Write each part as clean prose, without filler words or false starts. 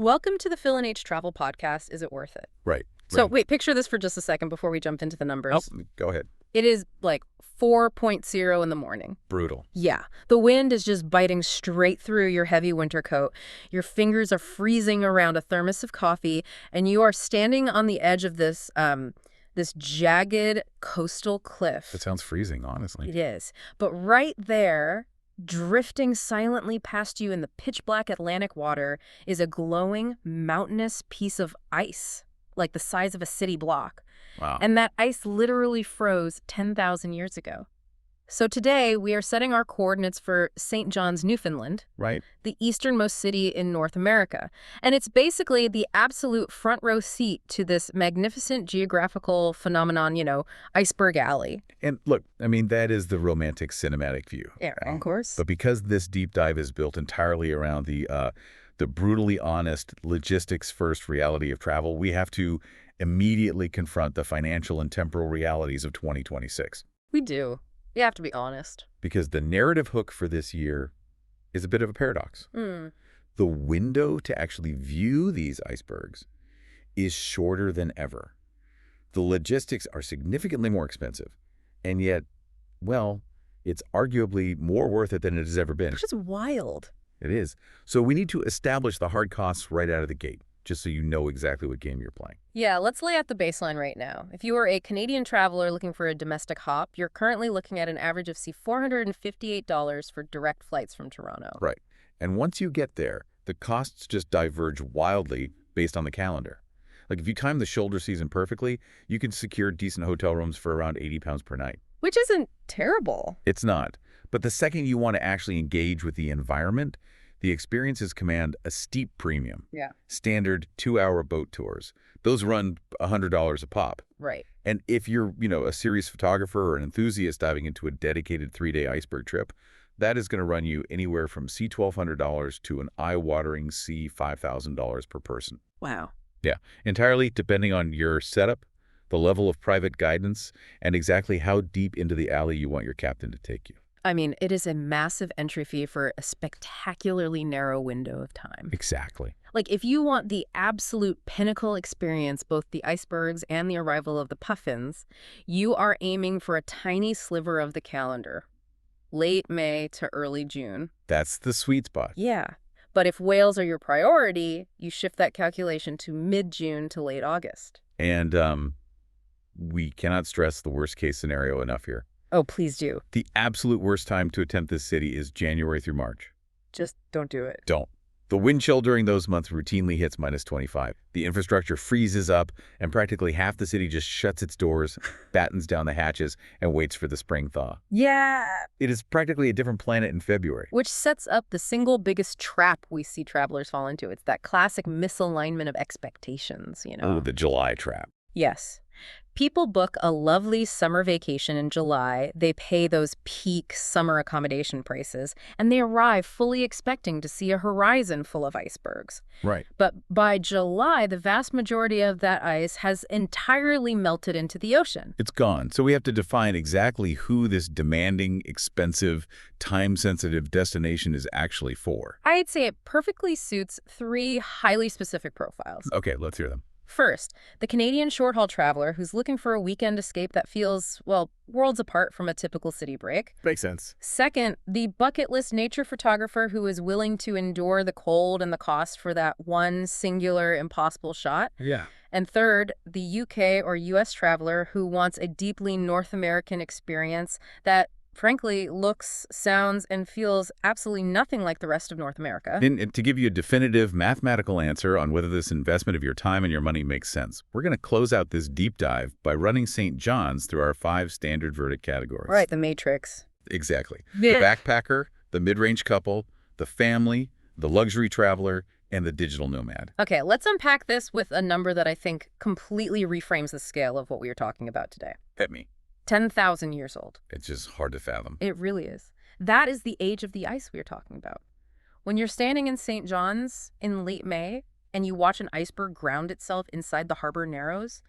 Welcome to the Phil and H Travel Podcast. Is it worth it? Right. So wait, picture this for just a second before we jump into the numbers. Oh, go ahead. It is like 4.0 in the morning. Brutal. Yeah. The wind is just biting straight through your heavy winter coat. Your fingers are freezing around a thermos of coffee, and you are standing on the edge of this jagged coastal cliff. That sounds freezing, honestly. It is. But right there, drifting silently past you in the pitch-black Atlantic water, is a glowing, mountainous piece of ice, like the size of a city block. Wow. And that ice literally froze 10,000 years ago. So today, we are setting our coordinates for St. John's, Newfoundland, Right. the easternmost city in North America. And it's basically the absolute front row seat to this magnificent geographical phenomenon, Iceberg Alley. And look, I mean, that is the romantic cinematic view. Yeah, of course. But because this deep dive is built entirely around the brutally honest, logistics-first reality of travel, we have to immediately confront the financial and temporal realities of 2026. We do. You have to be honest. Because the narrative hook for this year is a bit of a paradox. The window to actually view these icebergs is shorter than ever. The logistics are significantly more expensive. And yet, well, it's arguably more worth it than it has ever been. Which is wild. It is. So we need to establish the hard costs right out of the gate, just so you know exactly what game you're playing. Yeah, let's lay out the baseline right now. If you are a Canadian traveler looking for a domestic hop, you're currently looking at an average of $458 for direct flights from Toronto. Right. And once you get there, the costs just diverge wildly based on the calendar. Like if you time the shoulder season perfectly, you can secure decent hotel rooms for around £80 per night. Which isn't terrible. It's not. But the second you want to actually engage with the environment, the experiences command a steep premium. Yeah. Standard 2-hour boat tours. Those run $100 a pop. Right. And if you're, a serious photographer or an enthusiast diving into a dedicated 3-day iceberg trip, that is going to run you anywhere from $1,200 to an eye-watering $5,000 per person. Wow. Yeah, entirely depending on your setup, the level of private guidance, and exactly how deep into the alley you want your captain to take you. I mean, it is a massive entry fee for a spectacularly narrow window of time. Exactly. Like, if you want the absolute pinnacle experience, both the icebergs and the arrival of the puffins, you are aiming for a tiny sliver of the calendar. Late May to early June. That's the sweet spot. Yeah. But if whales are your priority, you shift that calculation to mid-June to late August. And we cannot stress the worst-case scenario enough here. Oh, please do. The absolute worst time to attempt this city is January through March. Just don't do it. Don't. The wind chill during those months routinely hits -25. The infrastructure freezes up, and practically half the city just shuts its doors, battens down the hatches, and waits for the spring thaw. Yeah. It is practically a different planet in February. Which sets up the single biggest trap we see travelers fall into. It's that classic misalignment of expectations, Oh, the July trap. Yes. People book a lovely summer vacation in July, they pay those peak summer accommodation prices, and they arrive fully expecting to see a horizon full of icebergs. Right. But by July, the vast majority of that ice has entirely melted into the ocean. It's gone. So we have to define exactly who this demanding, expensive, time-sensitive destination is actually for. I'd say it perfectly suits 3 highly specific profiles. Okay, let's hear them. First, the Canadian short-haul traveler who's looking for a weekend escape that feels, well, worlds apart from a typical city break. Makes sense. Second, the bucket list nature photographer who is willing to endure the cold and the cost for that one singular impossible shot. Yeah. And third, the UK or US traveler who wants a deeply North American experience that frankly looks, sounds, and feels absolutely nothing like the rest of North America. And to give you a definitive mathematical answer on whether this investment of your time and your money makes sense, we're going to close out this deep dive by running St. John's through our 5 standard verdict categories. Right, the matrix. Exactly. The backpacker, the midrange couple, the family, the luxury traveler, and the digital nomad. Okay, let's unpack this with a number that I think completely reframes the scale of what we are talking about today. Hit me. 10,000 years old. It's just hard to fathom. It really is. That is the age of the ice we are talking about. When you're standing in St. John's in late May and you watch an iceberg ground itself inside the harbor narrows,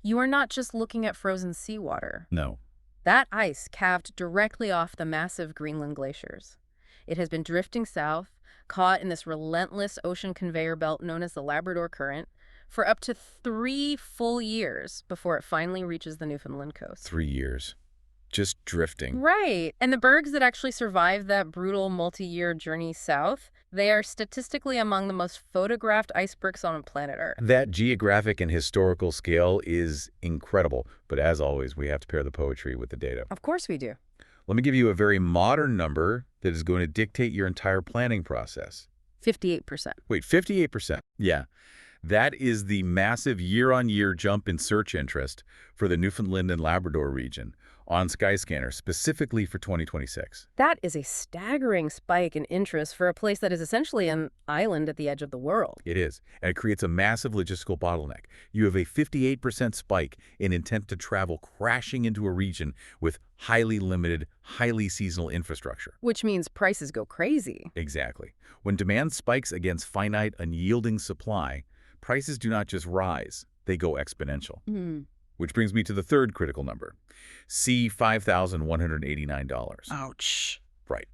you are not just looking at frozen seawater. No. That ice calved directly off the massive Greenland glaciers. It has been drifting south, caught in this relentless ocean conveyor belt known as the Labrador Current for up to 3 full years before it finally reaches the Newfoundland coast. 3 years. Just drifting. Right. And the bergs that actually survived that brutal multi-year journey south, they are statistically among the most photographed icebergs on planet Earth. That geographic and historical scale is incredible. But as always, we have to pair the poetry with the data. Of course we do. Let me give you a very modern number that is going to dictate your entire planning process. 58%. Wait, 58%. Yeah. That is the massive year-on-year jump in search interest for the Newfoundland and Labrador region on Skyscanner, specifically for 2026. That is a staggering spike in interest for a place that is essentially an island at the edge of the world. It is, and it creates a massive logistical bottleneck. You have a 58% spike in intent to travel crashing into a region with highly limited, highly seasonal infrastructure. Which means prices go crazy. Exactly. When demand spikes against finite, unyielding supply, prices do not just rise, they go exponential. Which brings me to the third critical number. See $5,189. Ouch. Right.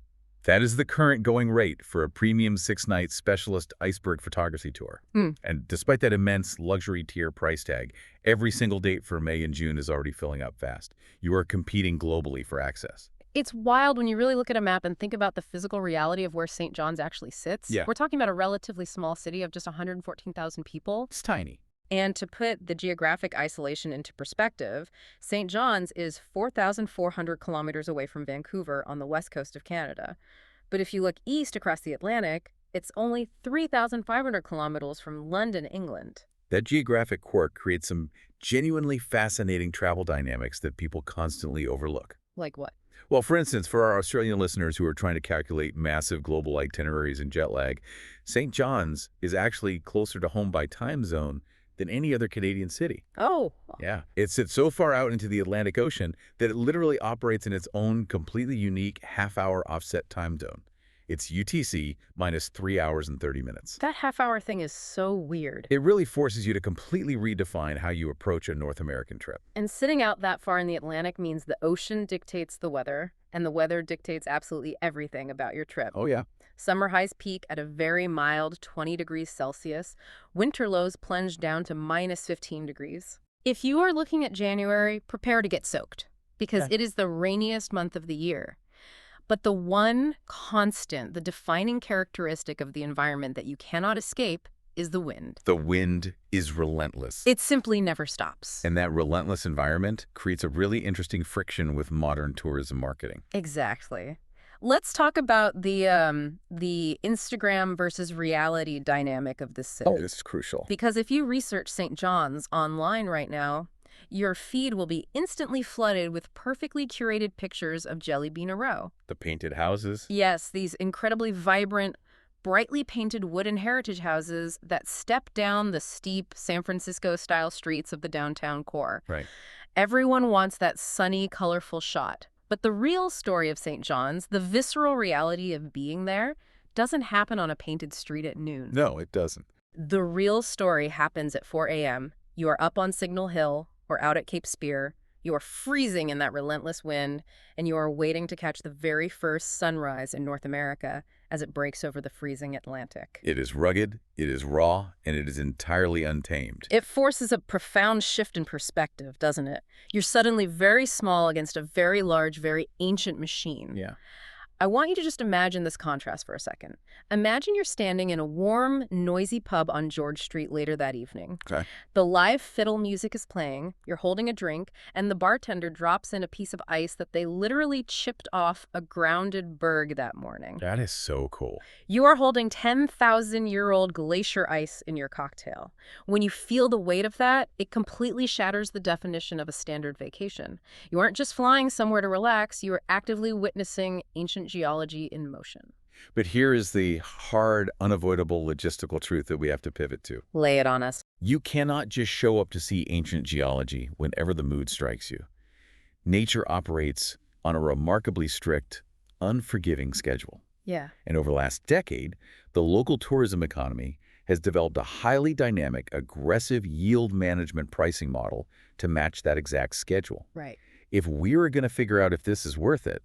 That is the current going rate for a premium 6-night specialist iceberg photography tour. And despite that immense luxury tier price tag, every single date for May and June is already filling up fast. You are competing globally for access. It's wild when you really look at a map and think about the physical reality of where St. John's actually sits. Yeah. We're talking about a relatively small city of just 114,000 people. It's tiny. And to put the geographic isolation into perspective, St. John's is 4,400 kilometers away from Vancouver on the west coast of Canada. But if you look east across the Atlantic, it's only 3,500 kilometers from London, England. That geographic quirk creates some genuinely fascinating travel dynamics that people constantly overlook. Like what? Well, for instance, for our Australian listeners who are trying to calculate massive global itineraries and jet lag, St. John's is actually closer to home by time zone than any other Canadian city. Oh. Yeah. It sits so far out into the Atlantic Ocean that it literally operates in its own completely unique half-hour offset time zone. It's UTC minus 3 hours and 30 minutes. That half-hour thing is so weird. It really forces you to completely redefine how you approach a North American trip. And sitting out that far in the Atlantic means the ocean dictates the weather, and the weather dictates absolutely everything about your trip. Oh, yeah. Summer highs peak at a very mild 20 degrees Celsius. Winter lows plunge down to minus 15 degrees. If you are looking at January, prepare to get soaked, because it is the rainiest month of the year. But the one constant, the defining characteristic of the environment that you cannot escape is the wind. The wind is relentless. It simply never stops. And that relentless environment creates a really interesting friction with modern tourism marketing. Exactly. Let's talk about the Instagram versus reality dynamic of this city. Oh, this is crucial. Because if you research St. John's online right now, your feed will be instantly flooded with perfectly curated pictures of Jellybean Row. The painted houses. Yes, these incredibly vibrant, brightly painted wooden heritage houses that step down the steep San Francisco-style streets of the downtown core. Right. Everyone wants that sunny, colorful shot. But the real story of St. John's, the visceral reality of being there, doesn't happen on a painted street at noon. No, it doesn't. The real story happens at 4 a.m. You are up on Signal Hill or out at Cape Spear. You are freezing in that relentless wind, and you are waiting to catch the very first sunrise in North America as it breaks over the freezing Atlantic. It is rugged, it is raw, and it is entirely untamed. It forces a profound shift in perspective, doesn't it? You're suddenly very small against a very large, very ancient machine. Yeah. I want you to just imagine this contrast for a second. Imagine you're standing in a warm, noisy pub on George Street later that evening. Okay. The live fiddle music is playing, you're holding a drink, and the bartender drops in a piece of ice that they literally chipped off a grounded berg that morning. That is so cool. You are holding 10,000-year-old glacier ice in your cocktail. When you feel the weight of that, it completely shatters the definition of a standard vacation. You aren't just flying somewhere to relax, you are actively witnessing ancient geology in motion. But here is the hard, unavoidable logistical truth that we have to pivot to. Lay it on us. You cannot just show up to see ancient geology whenever the mood strikes you. Nature operates on a remarkably strict, unforgiving schedule. Yeah. And over the last decade, the local tourism economy has developed a highly dynamic, aggressive yield management pricing model to match that exact schedule. Right. If we were going to figure out if this is worth it,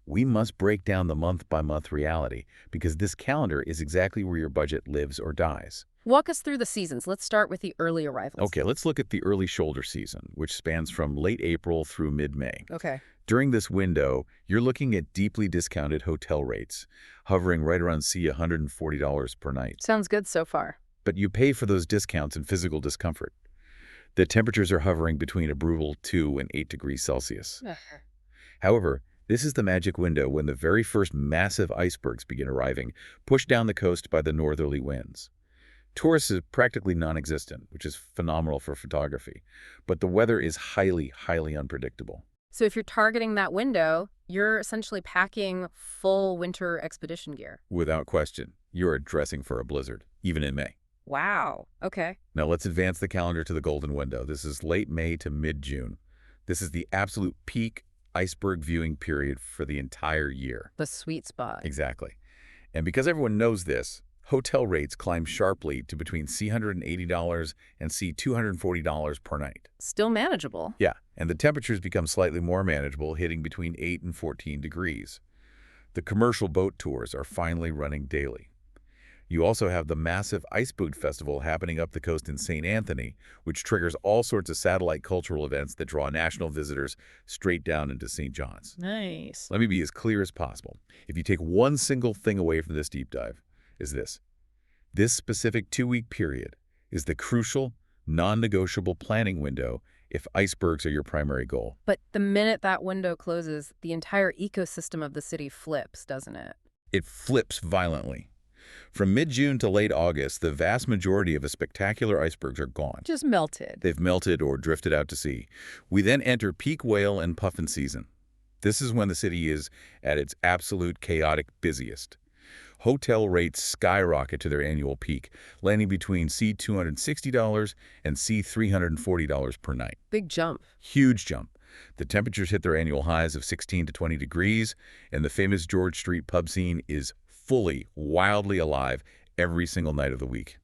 We must break down the month-by-month reality because this calendar is exactly where your budget lives or dies. Walk us through the seasons. Let's start with the early arrivals. Okay, let's look at the early shoulder season, which spans from late April through mid-May. Okay. During this window, you're looking at deeply discounted hotel rates, hovering right around $140 per night. Sounds good so far. But you pay for those discounts in physical discomfort. The temperatures are hovering between a brutal 2 and 8 degrees Celsius. However, this is the magic window when the very first massive icebergs begin arriving, pushed down the coast by the northerly winds. Tourists is practically non-existent, which is phenomenal for photography, but the weather is highly, highly unpredictable. So if you're targeting that window, you're essentially packing full winter expedition gear. Without question, you are dressing for a blizzard, even in May. Wow. Okay. Now let's advance the calendar to the golden window. This is late May to mid-June. This is the absolute peak iceberg viewing period for the entire year. The sweet spot. Exactly. And because everyone knows this, hotel rates climb sharply to between $180 and $240 per night. Still manageable. Yeah, and the temperatures become slightly more manageable, hitting between 8 and 14 degrees. The commercial boat tours are finally running daily. You also have the massive Iceberg Festival happening up the coast in St. Anthony, which triggers all sorts of satellite cultural events that draw national visitors straight down into St. John's. Nice. Let me be as clear as possible. If you take one single thing away from this deep dive, is this. This specific 2-week period is the crucial, non-negotiable planning window if icebergs are your primary goal. But the minute that window closes, the entire ecosystem of the city flips, doesn't it? It flips violently. From mid-June to late August, the vast majority of the spectacular icebergs are gone. Just melted. They've melted or drifted out to sea. We then enter peak whale and puffin season. This is when the city is at its absolute chaotic busiest. Hotel rates skyrocket to their annual peak, landing between $260 and $340 per night. Big jump. Huge jump. The temperatures hit their annual highs of 16 to 20 degrees, and the famous George Street pub scene is fully, wildly alive every single night of the week.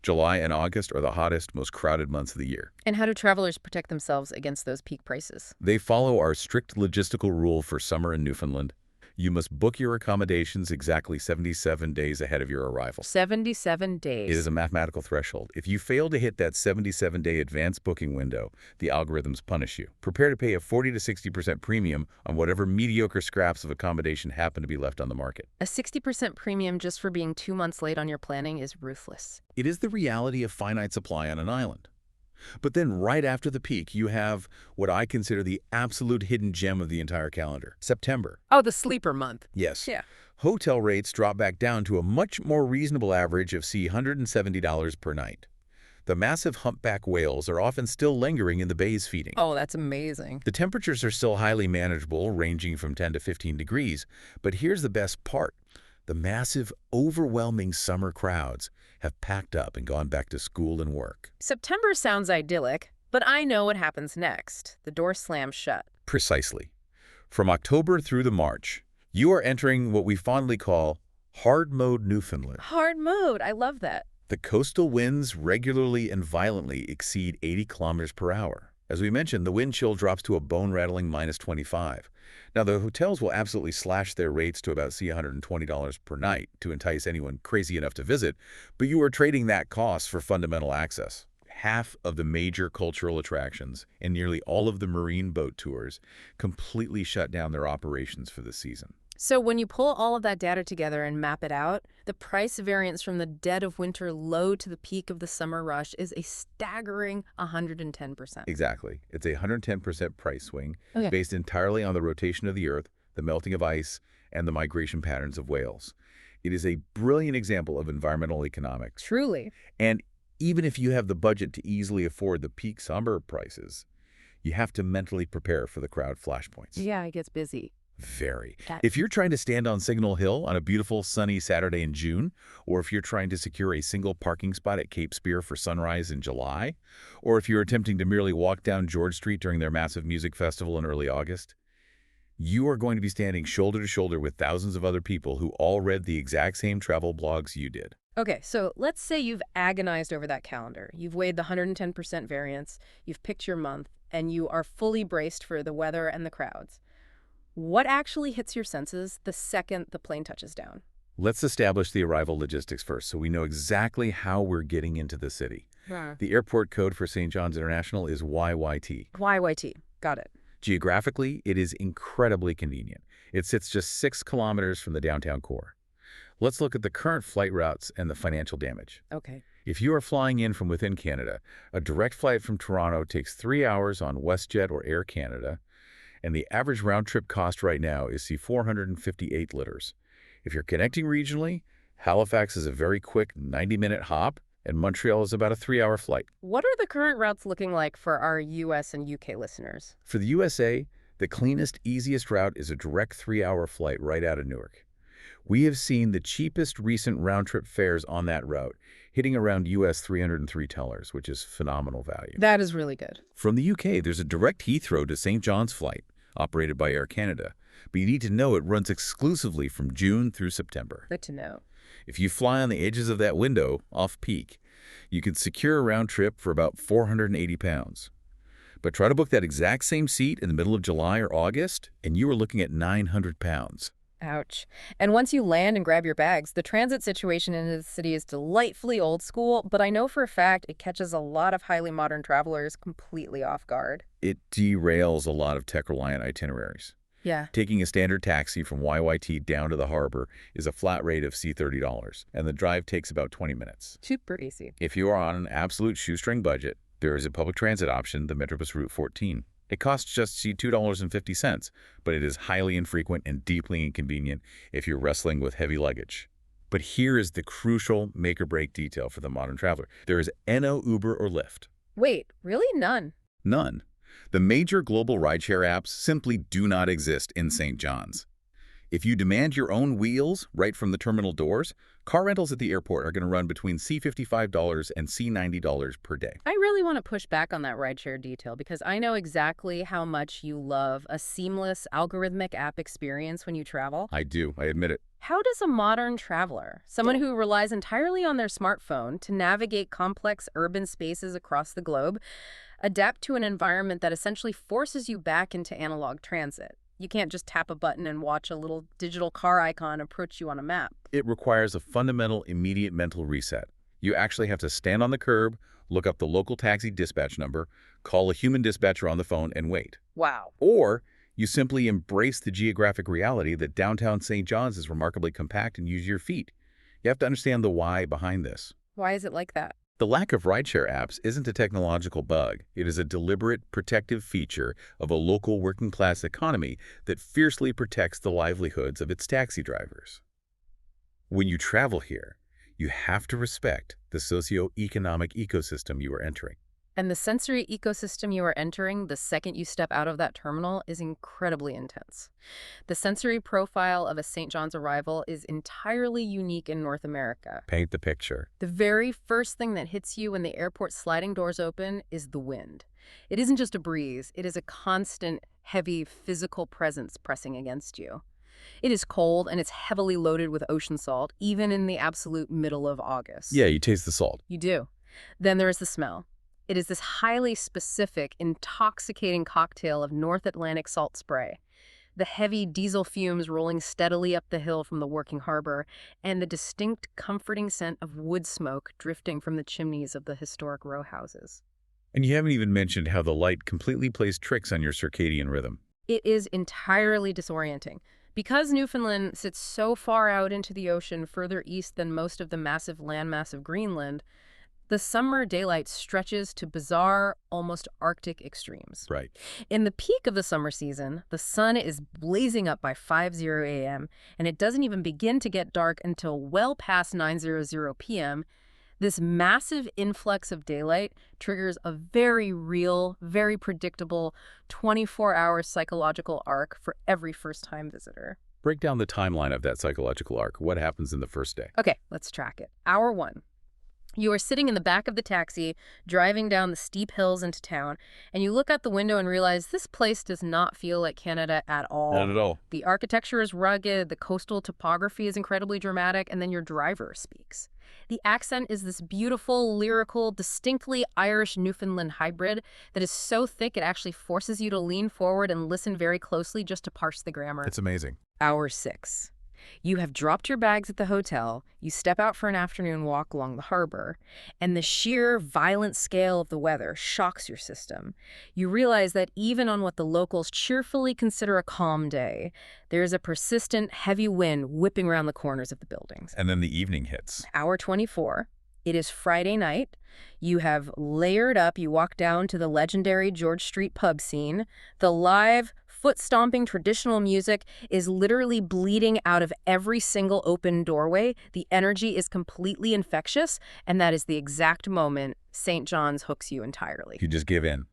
July and August are the hottest, most crowded months of the year. And how do travelers protect themselves against those peak prices? They follow our strict logistical rule for summer in Newfoundland. You must book your accommodations exactly 77 days ahead of your arrival. 77 days. It is a mathematical threshold. If you fail to hit that 77-day advance booking window, the algorithms punish you. Prepare to pay a 40 to 60% premium on whatever mediocre scraps of accommodation happen to be left on the market. A 60% premium just for being 2 months late on your planning is ruthless. It is the reality of finite supply on an island. But then right after the peak, you have what I consider the absolute hidden gem of the entire calendar, September. Oh, the sleeper month. Yes. Yeah. Hotel rates drop back down to a much more reasonable average of $170 per night. The massive humpback whales are often still lingering in the bays feeding. Oh, that's amazing. The temperatures are still highly manageable, ranging from 10 to 15 degrees. But here's the best part. The massive, overwhelming summer crowds have packed up and gone back to school and work. September sounds idyllic, but I know what happens next. The door slams shut. Precisely. From October through to March, you are entering what we fondly call hard mode Newfoundland. Hard mode. I love that. The coastal winds regularly and violently exceed 80 kilometers per hour. As we mentioned, the wind chill drops to a bone-rattling -25. Now, the hotels will absolutely slash their rates to about $120 per night to entice anyone crazy enough to visit, but you are trading that cost for fundamental access. Half of the major cultural attractions and nearly all of the marine boat tours completely shut down their operations for the season. So when you pull all of that data together and map it out, the price variance from the dead of winter low to the peak of the summer rush is a staggering 110%. Exactly. It's a 110% price swing Okay. based entirely on the rotation of the Earth, the melting of ice, and the migration patterns of whales. It is a brilliant example of environmental economics. Truly. And even if you have the budget to easily afford the peak summer prices, you have to mentally prepare for the crowd flashpoints. Yeah, it gets busy. Very. If you're trying to stand on Signal Hill on a beautiful sunny Saturday in June, or if you're trying to secure a single parking spot at Cape Spear for sunrise in July, or if you're attempting to merely walk down George Street during their massive music festival in early August, you are going to be standing shoulder to shoulder with thousands of other people who all read the exact same travel blogs you did. Okay, so let's say you've agonized over that calendar. You've weighed the 110% variance, you've picked your month, and you are fully braced for the weather and the crowds. What actually hits your senses the second the plane touches down? Let's establish the arrival logistics first so we know exactly how we're getting into the city. Huh. The airport code for St. John's International is YYT. YYT. Got it. Geographically, it is incredibly convenient. It sits just 6 kilometers from the downtown core. Let's look at the current flight routes and the financial damage. Okay. If you are flying in from within Canada, a direct flight from Toronto takes 3 hours on WestJet or Air Canada, and the average round-trip cost right now is $458. If you're connecting regionally, Halifax is a very quick 90-minute hop, and Montreal is about a 3-hour flight. What are the current routes looking like for our US and UK listeners? For the USA, the cleanest, easiest route is a direct 3-hour flight right out of Newark. We have seen the cheapest recent round-trip fares on that route, hitting around US $303, which is phenomenal value. That is really good. From the UK, there's a direct Heathrow to St. John's flight, operated by Air Canada, but you need to know it runs exclusively from June through September. Good to know. If you fly on the edges of that window, off-peak, you can secure a round trip for about £480. But try to book that exact same seat in the middle of July or August, and you are looking at £900. Ouch. And once you land and grab your bags, the transit situation in the city is delightfully old school, but I know for a fact it catches a lot of highly modern travelers completely off guard. It derails a lot of tech-reliant itineraries. Yeah. Taking a standard taxi from YYT down to the harbor is a flat rate of $30, and the drive takes about 20 minutes. Super easy. If you are on an absolute shoestring budget, there is a public transit option, the Metrobus Route 14. It costs just $2.50, but it is highly infrequent and deeply inconvenient if you're wrestling with heavy luggage. But here is the crucial make-or-break detail for the modern traveler. There is no Uber or Lyft. Wait, really? None? None. The major global rideshare apps simply do not exist in St. John's. If you demand your own wheels right from the terminal doors, car rentals at the airport are going to run between $55 and $90 per day. I really want to push back on that rideshare detail because I know exactly how much you love a seamless algorithmic app experience when you travel. I do, I admit it. How does a modern traveler, someone who relies entirely on their smartphone to navigate complex urban spaces across the globe, adapt to an environment that essentially forces you back into analog transit? You can't just tap a button and watch a little digital car icon approach you on a map. It requires a fundamental, immediate mental reset. You actually have to stand on the curb, look up the local taxi dispatch number, call a human dispatcher on the phone, and wait. Wow. Or you simply embrace the geographic reality that downtown St. John's is remarkably compact and use your feet. You have to understand the why behind this. Why is it like that? The lack of rideshare apps isn't a technological bug. It is a deliberate, protective feature of a local working-class economy that fiercely protects the livelihoods of its taxi drivers. When you travel here, you have to respect the socio-economic ecosystem you are entering. And the sensory ecosystem you are entering the second you step out of that terminal is incredibly intense. The sensory profile of a St. John's arrival is entirely unique in North America. Paint the picture. The very first thing that hits you when the airport sliding doors open is the wind. It isn't just a breeze, it is a constant, heavy, physical presence pressing against you. It is cold and it's heavily loaded with ocean salt, even in the absolute middle of August. Yeah, you taste the salt. You do. Then there is the smell. It is this highly specific, intoxicating cocktail of North Atlantic salt spray. The heavy diesel fumes rolling steadily up the hill from the working harbor, and the distinct, comforting scent of wood smoke drifting from the chimneys of the historic row houses. And you haven't even mentioned how the light completely plays tricks on your circadian rhythm. It is entirely disorienting. Because Newfoundland sits so far out into the ocean further east than most of the massive landmass of Greenland, the summer daylight stretches to bizarre, almost Arctic extremes. Right. In the peak of the summer season, the sun is blazing up by 5:00 a.m., and it doesn't even begin to get dark until well past 9:00 p.m. This massive influx of daylight triggers a very real, very predictable 24-hour psychological arc for every first-time visitor. Break down the timeline of that psychological arc. What happens in the first day? Okay, let's track it. Hour 1. You are sitting in the back of the taxi, driving down the steep hills into town, and you look out the window and realize this place does not feel like Canada at all. Not at all. The architecture is rugged, the coastal topography is incredibly dramatic, and then your driver speaks. The accent is this beautiful, lyrical, distinctly Irish Newfoundland hybrid that is so thick it actually forces you to lean forward and listen very closely just to parse the grammar. It's amazing. Hour 6. You have dropped your bags at the hotel, you step out for an afternoon walk along the harbor, and the sheer violent scale of the weather shocks your system. You realize that even on what the locals cheerfully consider a calm day, there is a persistent, heavy wind whipping around the corners of the buildings. And then the evening hits. Hour 24. It is Friday night. You have layered up. You walk down to the legendary George Street pub scene. The live, foot-stomping traditional music is literally bleeding out of every single open doorway. The energy is completely infectious, and that is the exact moment St. John's hooks you entirely. You just give in.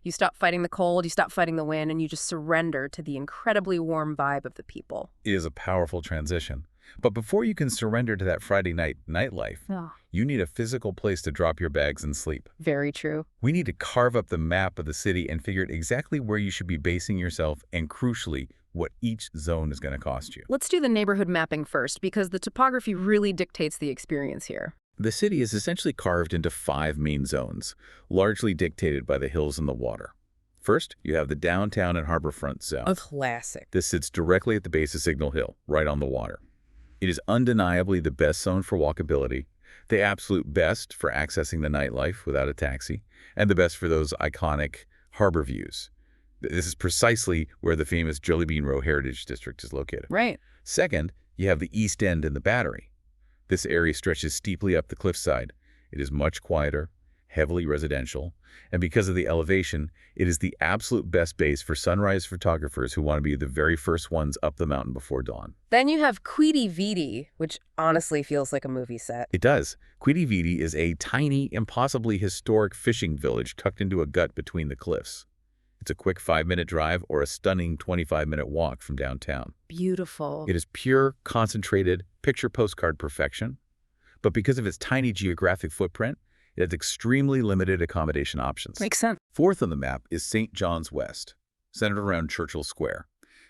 You stop fighting the cold, you stop fighting the wind, and you just surrender to the incredibly warm vibe of the people. It is a powerful transition. But before you can surrender to that Friday night nightlife, you need a physical place to drop your bags and sleep. Very true. We need to carve up the map of the city and figure out exactly where you should be basing yourself and, crucially, what each zone is going to cost you. Let's do the neighborhood mapping first, because the topography really dictates the experience here. The city is essentially carved into 5 main zones, largely dictated by the hills and the water. First, you have the downtown and harborfront zone. A classic. This sits directly at the base of Signal Hill, right on the water. It is undeniably the best zone for walkability, the absolute best for accessing the nightlife without a taxi, and the best for those iconic harbor views. This is precisely where the famous Jellybean Row Heritage District is located. Right. Second, you have the East End and the Battery. This area stretches steeply up the cliffside. It is much quieter, heavily residential, and because of the elevation, it is the absolute best base for sunrise photographers who want to be the very first ones up the mountain before dawn. Then you have Dvele, which honestly feels like a movie set. It does. Dvele is a tiny, impossibly historic fishing village tucked into a gut between the cliffs. It's a quick 5-minute drive or a stunning 25-minute walk from downtown. Beautiful. It is pure, concentrated, picture postcard perfection. But because of its tiny geographic footprint, it has extremely limited accommodation options. Makes sense. Fourth on the map is St. John's West, centered around Churchill Square.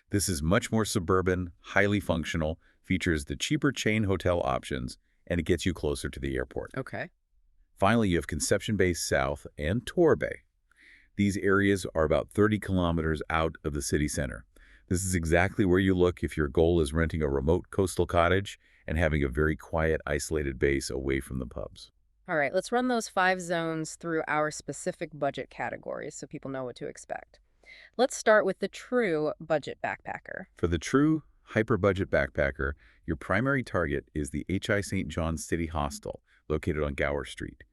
This is much more suburban, highly functional, features the cheaper chain hotel options, and it gets you closer to the airport. Okay. Finally, you have Conception Bay South and Tor Bay. These areas are about 30 kilometers out of the city center. This is exactly where you look if your goal is renting a remote coastal cottage and having a very quiet, isolated base away from the pubs. All right, let's run those 5 zones through our specific budget categories so people know what to expect. Let's start with the true budget backpacker. For the true hyper-budget backpacker, your primary target is the H.I. St. John's City Hostel, located on Gower Street.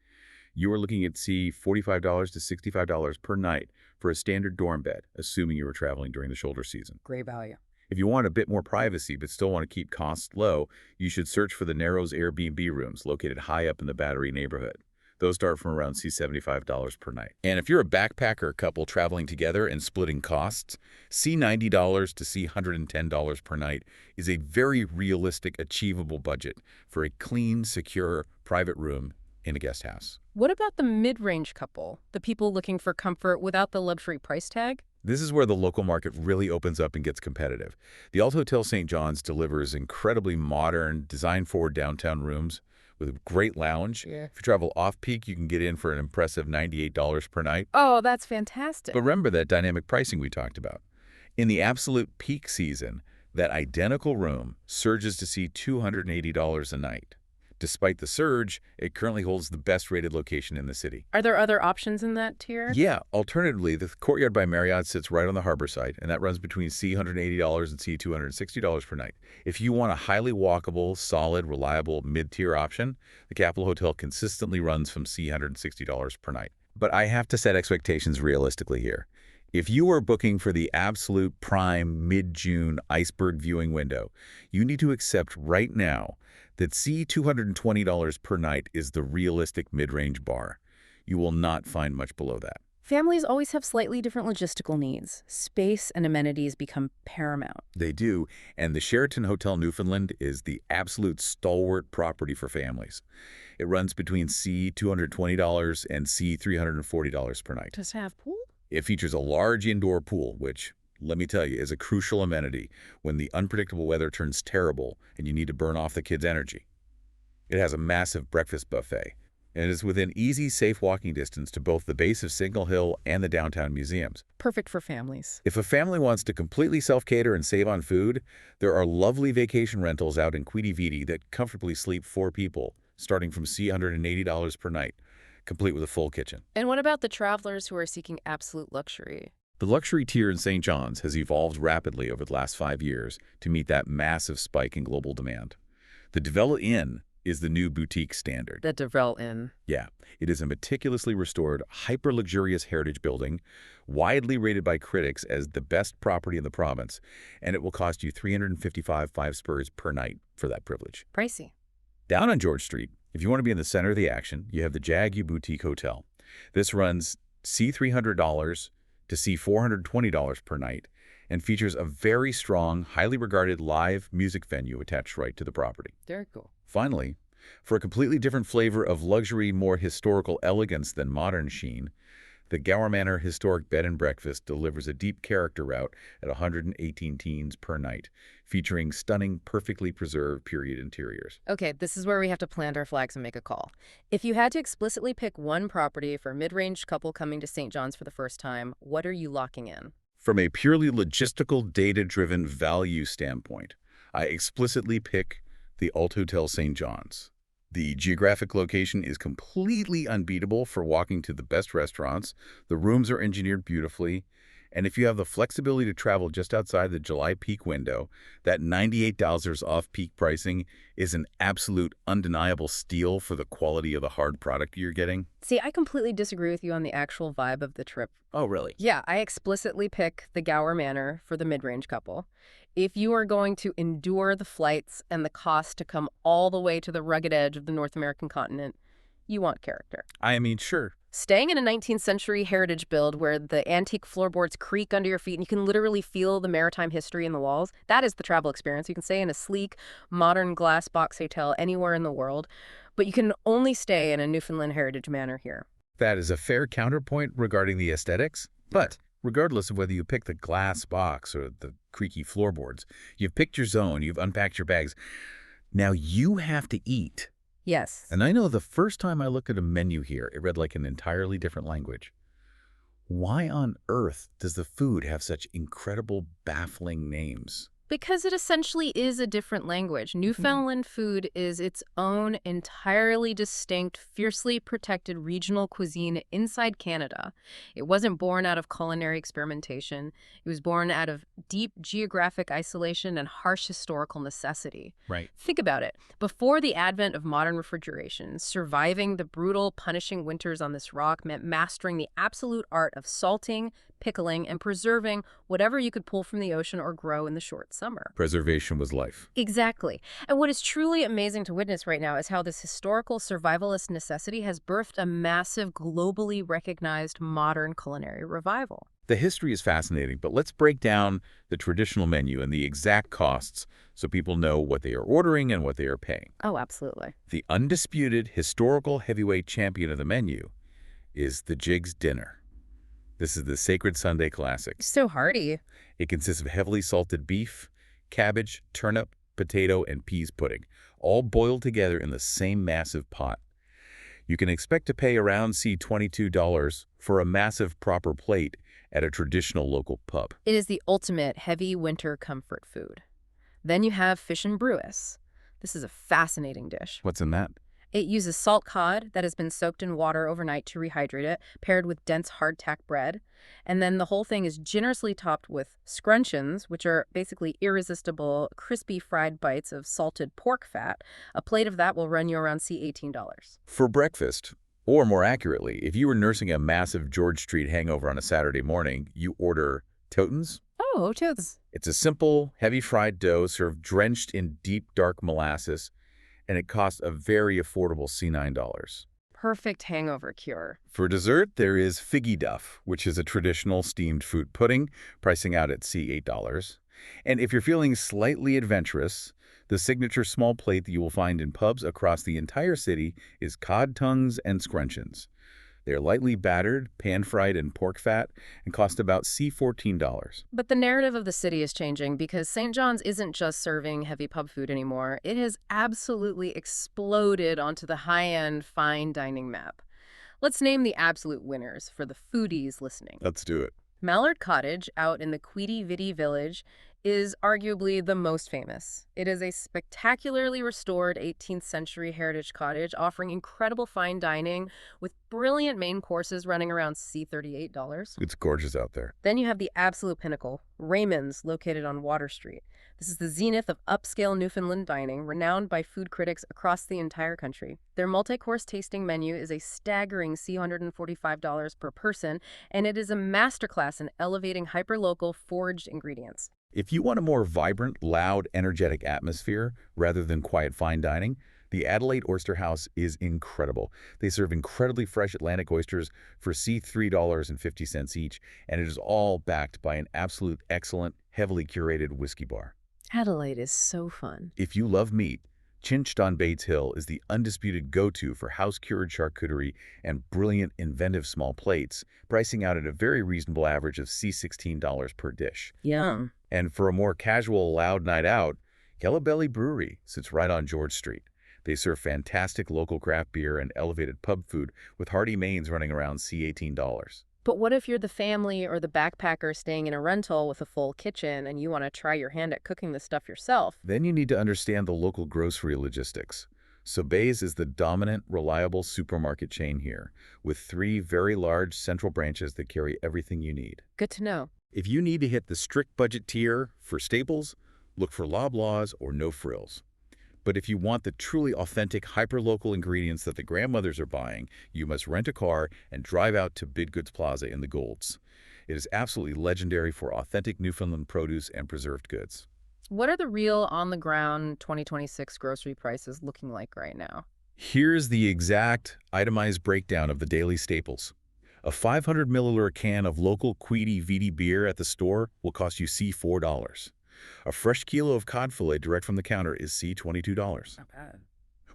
You are looking at $45 to $65 per night for a standard dorm bed, assuming you are traveling during the shoulder season. Great value. If you want a bit more privacy but still want to keep costs low, you should search for the Narrows Airbnb rooms located high up in the Battery neighborhood. Those start from around $75 per night. And if you're a backpacker couple traveling together and splitting costs, $90 to $110 per night is a very realistic, achievable budget for a clean, secure, private room in a guest house. What about the mid-range couple, the people looking for comfort without the luxury price tag? This is where the local market really opens up and gets competitive. The Alt Hotel St. John's delivers incredibly modern, design-forward downtown rooms with a great lounge. Yeah. If you travel off-peak, you can get in for an impressive $98 per night. Oh, that's fantastic. But remember that dynamic pricing we talked about. In the absolute peak season, that identical room surges to see $280 a night. Despite the surge, it currently holds the best-rated location in the city. Are there other options in that tier? Yeah. Alternatively, the Courtyard by Marriott sits right on the harbor side, and that runs between $180 and $260 per night. If you want a highly walkable, solid, reliable, mid-tier option, the Capitol Hotel consistently runs from $160 per night. But I have to set expectations realistically here. If you are booking for the absolute prime mid-June iceberg viewing window, you need to accept right now that $220 per night is the realistic mid-range bar. You will not find much below that. Families always have slightly different logistical needs. Space and amenities become paramount. They do, and the Sheraton Hotel Newfoundland is the absolute stalwart property for families. It runs between $220 and $340 per night. Does it have pool? It features a large indoor pool, which, let me tell you, is a crucial amenity when the unpredictable weather turns terrible and you need to burn off the kids' energy. It has a massive breakfast buffet, and is within easy, safe walking distance to both the base of Signal Hill and the downtown museums. Perfect for families. If a family wants to completely self-cater and save on food, there are lovely vacation rentals out in Quidi Vidi that comfortably sleep 4 people, starting from $180 per night, complete with a full kitchen. And what about the travelers who are seeking absolute luxury? The luxury tier in St. John's has evolved rapidly over the last 5 years to meet that massive spike in global demand. The Dvele Inn is the new boutique standard. The Dvele Inn. Yeah, it is a meticulously restored, hyper-luxurious heritage building, widely rated by critics as the best property in the province, and it will cost you $355 5 per night for that privilege. Pricey. Down on George Street, if you want to be in the center of the action, you have the Jag Boutique Hotel. This runs $300 to $420 per night and features a very strong, highly regarded live music venue attached right to the property. Very cool. Finally, for a completely different flavor of luxury, more historical elegance than modern sheen, the Gower Manor Historic Bed and Breakfast delivers a deep character route at 118 teens per night, featuring stunning, perfectly preserved period interiors. Okay, this is where we have to plant our flags and make a call. If you had to explicitly pick one property for a mid-range couple coming to St. John's for the first time, what are you locking in? From a purely logistical, data-driven value standpoint, I explicitly pick the Alt Hotel St. John's. The geographic location is completely unbeatable for walking to the best restaurants. The rooms are engineered beautifully. And if you have the flexibility to travel just outside the July peak window, that $98 off-peak pricing is an absolute undeniable steal for the quality of the hard product you're getting. See, I completely disagree with you on the actual vibe of the trip. Oh, really? Yeah, I explicitly pick the Gower Manor for the mid-range couple. If you are going to endure the flights and the cost to come all the way to the rugged edge of the North American continent, you want character. I mean, sure. Staying in a 19th century heritage build where the antique floorboards creak under your feet and you can literally feel the maritime history in the walls, that is the travel experience. You can stay in a sleek, modern glass box hotel anywhere in the world, but you can only stay in a Newfoundland heritage manor here. That is a fair counterpoint regarding the aesthetics, but regardless of whether you pick the glass box or the creaky floorboards, you've picked your zone, you've unpacked your bags. Now you have to eat. Yes. And I know the first time I looked at a menu here, it read like an entirely different language. Why on earth does the food have such incredible, baffling names? Because it essentially is a different language. Newfoundland food is its own entirely distinct, fiercely protected regional cuisine inside Canada. It wasn't born out of culinary experimentation. It was born out of deep geographic isolation and harsh historical necessity. Right. Think about it. Before the advent of modern refrigeration, surviving the brutal, punishing winters on this rock meant mastering the absolute art of salting, pickling, and preserving whatever you could pull from the ocean or grow in the short summer. Preservation was life. Exactly. And what is truly amazing to witness right now is how this historical survivalist necessity has birthed a massive, globally recognized modern culinary revival. The history is fascinating, but let's break down the traditional menu and the exact costs so people know what they are ordering and what they are paying. Oh, absolutely. The undisputed historical heavyweight champion of the menu is the Jiggs dinner. This is the Sacred Sunday classic. So hearty. It consists of heavily salted beef, cabbage, turnip, potato, and peas pudding, all boiled together in the same massive pot. You can expect to pay around $22 for a massive proper plate at a traditional local pub. It is the ultimate heavy winter comfort food. Then you have fish and brewis. This is a fascinating dish. What's in that? It uses salt cod that has been soaked in water overnight to rehydrate it, paired with dense hardtack bread. And then the whole thing is generously topped with scrunchions, which are basically irresistible, crispy fried bites of salted pork fat. A plate of that will run you around $18. For breakfast, or more accurately, if you were nursing a massive George Street hangover on a Saturday morning, you order totens. Oh, totens. It's a simple, heavy fried dough served drenched in deep, dark molasses, and it costs a very affordable $9. perfect hangover cure. For dessert, there is figgy duff, which is a traditional steamed fruit pudding, pricing out at $8. And if you're feeling slightly adventurous, the signature small plate that you will find in pubs across the entire city is cod tongues and scruncheons. They're lightly battered, pan-fried in pork fat, and cost about $14. But the narrative of the city is changing because St. John's isn't just serving heavy pub food anymore. It has absolutely exploded onto the high-end fine dining map. Let's name the absolute winners for the foodies listening. Let's do it. Mallard Cottage, out in the Quidi Vidi village, is arguably the most famous. It is a spectacularly restored 18th century heritage cottage offering incredible fine dining with brilliant main courses running around $38. It's gorgeous out there. Then you have the absolute pinnacle, Raymond's, located on Water Street. This is the zenith of upscale Newfoundland dining, renowned by food critics across the entire country. Their multi-course tasting menu is a staggering $145 per person, and it is a masterclass in elevating hyperlocal foraged ingredients. If you want a more vibrant, loud, energetic atmosphere rather than quiet fine dining, the Adelaide Oyster House is incredible. They serve incredibly fresh Atlantic oysters for $3.50 each, and it is all backed by an absolute excellent, heavily curated whiskey bar. Adelaide is so fun. If you love meat, Chinched on Bates Hill is the undisputed go-to for house-cured charcuterie and brilliant, inventive small plates, pricing out at a very reasonable average of $16 per dish. Yum. And for a more casual, loud night out, Yellow Belly Brewery sits right on George Street. They serve fantastic local craft beer and elevated pub food with hearty mains running around $18. But what if you're the family or the backpacker staying in a rental with a full kitchen and you want to try your hand at cooking the stuff yourself? Then you need to understand the local grocery logistics. Sobeys is the dominant, reliable supermarket chain here, with 3 very large central branches that carry everything you need. Good to know. If you need to hit the strict budget tier for staples, look for Loblaws or No Frills. But if you want the truly authentic, hyper-local ingredients that the grandmothers are buying, you must rent a car and drive out to Bid Goods Plaza in the Golds. It is absolutely legendary for authentic Newfoundland produce and preserved goods. What are the real on-the-ground 2026 grocery prices looking like right now? Here's the exact itemized breakdown of the daily staples. A 500 milliliter can of local Quidi Vidi beer at the store will cost you $4. A fresh kilo of cod fillet direct from the counter is $22. Not bad.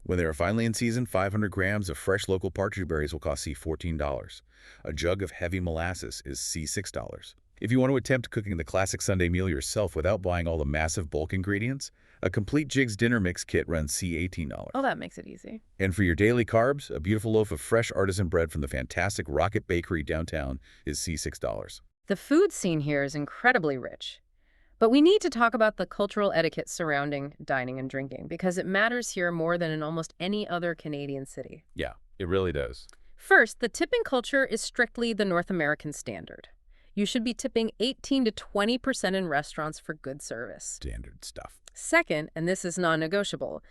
When they are finally in season, 500 grams of fresh local partridge berries will cost $14. A jug of heavy molasses is $6. If you want to attempt cooking the classic Sunday meal yourself without buying all the massive bulk ingredients, a complete Jiggs dinner mix kit runs $18. Oh, that makes it easy. And for your daily carbs, a beautiful loaf of fresh artisan bread from the fantastic Rocket Bakery downtown is $6. The food scene here is incredibly rich. But we need to talk about the cultural etiquette surrounding dining and drinking because it matters here more than in almost any other Canadian city. Yeah, it really does. First, the tipping culture is strictly the North American standard. You should be tipping 18 to 20% in restaurants for good service. Standard stuff. Second, and this is non-negotiable,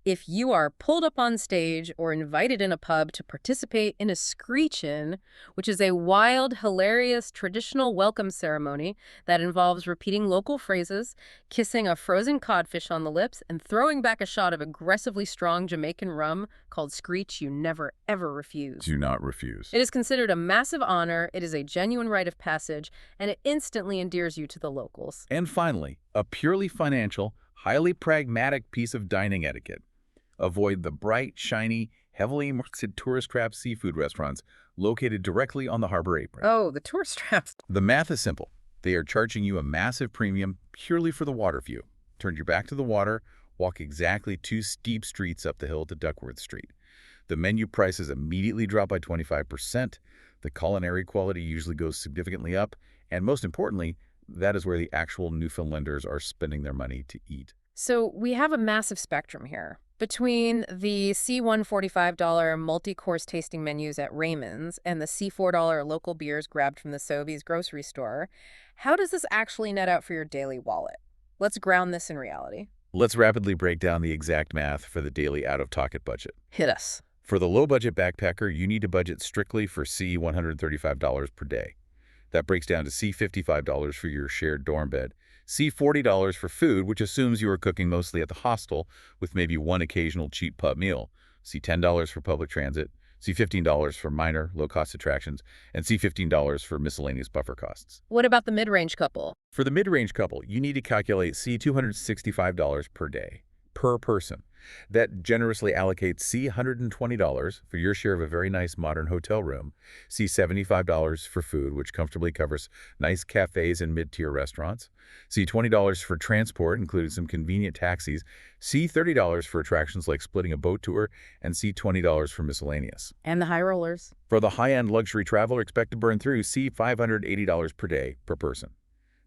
if you are pulled up on stage or invited in a pub to participate in a screech-in, which is a wild, hilarious, traditional welcome ceremony that involves repeating local phrases, kissing a frozen codfish on the lips, and throwing back a shot of aggressively strong Jamaican rum called screech, you never, ever refuse. Do not refuse. It is considered a massive honor, it is a genuine rite of passage, and it instantly endears you to the locals. And finally, a purely financial, highly pragmatic piece of dining etiquette. Avoid the bright, shiny, heavily marketed tourist trap seafood restaurants located directly on the harbor apron. Oh, the tourist traps. The math is simple. They are charging you a massive premium purely for the water view. Turn your back to the water, walk exactly 2 steep streets up the hill to Duckworth Street. The menu prices immediately drop by 25%. The culinary quality usually goes significantly up. And most importantly, that is where the actual Newfoundlanders are spending their money to eat. So we have a massive spectrum here. Between the $145 multi-course tasting menus at Raymond's and the $4 local beers grabbed from the Sobeys grocery store, how does this actually net out for your daily wallet? Let's ground this in reality. Let's rapidly break down the exact math for the daily out-of-pocket budget. Hit us. For the low-budget backpacker, you need to budget strictly for $135 per day. That breaks down to $55 for your shared dorm bed, $40 for food, which assumes you are cooking mostly at the hostel with maybe one occasional cheap pub meal, $10 for public transit, See $15 for minor, low-cost attractions, and see $15 for miscellaneous buffer costs. What about the mid-range couple? For the mid-range couple, you need to calculate see $265 per day, per person. That generously allocates see $120 for your share of a very nice modern hotel room, see $75 for food, which comfortably covers nice cafes and mid-tier restaurants, see $20 for transport, including some convenient taxis, see $30 for attractions like splitting a boat tour, and see $20 for miscellaneous. And the high rollers. For the high-end luxury traveler, expect to burn through see $580 per day per person.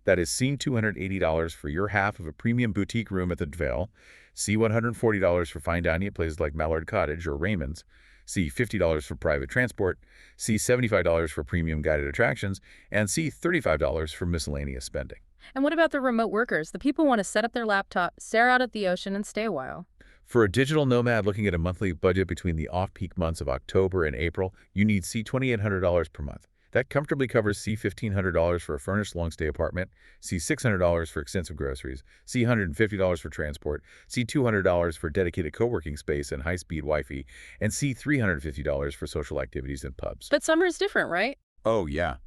That is see $280 for your half of a premium boutique room at the Dvele, see $140 for fine dining at places like Mallard Cottage or Raymond's, see $50 for private transport, see $75 for premium guided attractions, and see $35 for miscellaneous spending. And what about the remote workers? The people want to set up their laptop, stare out at the ocean, and stay a while. For a digital nomad looking at a monthly budget between the off-peak months of October and April, you need see $2,800 per month. That comfortably covers see $1,500 for a furnished long-stay apartment, see $600 for extensive groceries, see $150 for transport, see $200 for dedicated co-working space and high-speed Wi-Fi, and see $350 for social activities and pubs. But summer is different, right? Oh, yeah.